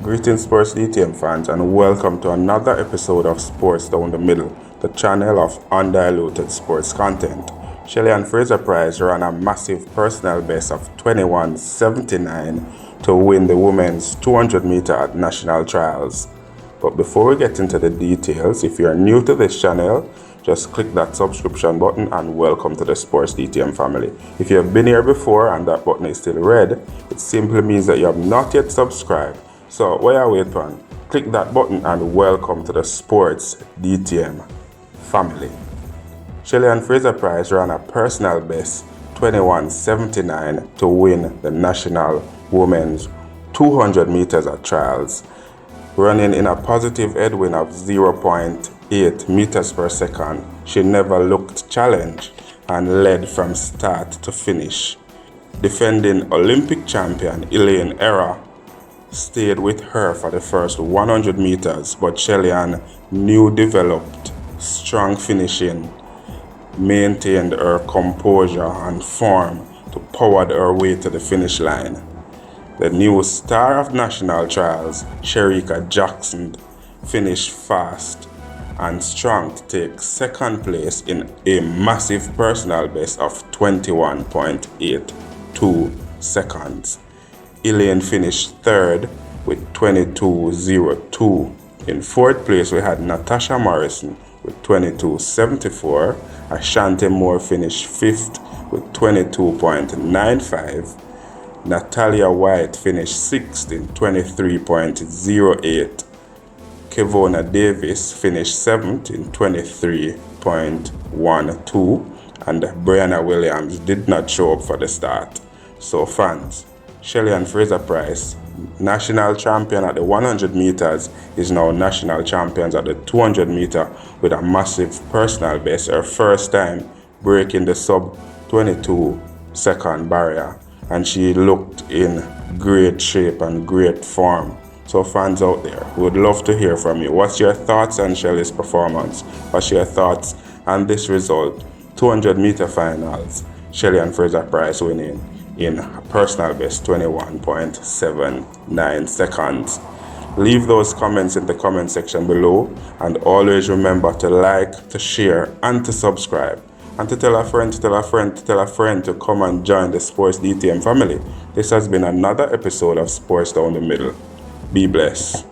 Greetings Sports DTM fans and welcome to another episode of Sports Down the Middle, the channel of undiluted sports content. Shelly-Ann Fraser-Pryce ran a massive personal best of 21:79 to win the women's 200 meter at national trials. But before we get into the details, if you are new to this channel, just click that subscription button and welcome to the Sports DTM family. If you have been here before and that button is still red, it simply means that you have not yet subscribed. So what you wait for? Click that button and welcome to the Sports DTM family. Shelly-Ann Fraser-Pryce ran a personal best 21:79 to win the national women's 200 meters at trials, running in a positive headwind of 0.8 meters per second. She never looked challenged and led from start to finish. Defending Olympic champion Elaine Era stayed with her for the first 100 meters, but Shelly-Ann, new developed, strong finishing, maintained her composure and form to power her way to the finish line. The new star of national trials, Shericka Jackson, finished fast and strong to take second place in a massive personal best of 21.82 seconds. Elaine finished third with 22:02. In fourth place, we had Natasha Morrison with 22:74. Ashanti Moore finished fifth with 22.95. Natalia White finished sixth in 23.08. Kevona Davis finished seventh in 23.12. And Brianna Williams did not show up for the start. So fans, Shelly-Ann Fraser-Pryce, national champion at the 100 meters, is now national champion at the 200 meter with a massive personal best, her first time breaking the sub 22 second barrier, and she looked in great shape and great form. So fans out there, we would love to hear from you. What's your thoughts on Shelly's performance? What's your thoughts on this result? 200 meter finals, Shelly-Ann Fraser-Pryce winning in a personal best 21.79 seconds. Leave those comments in the comment section below, and always remember to like, to share, and to subscribe, and to tell a friend, to tell a friend, to tell a friend to come and join the Sports DTM family. This has been another episode of Sports Down the Middle. Be blessed.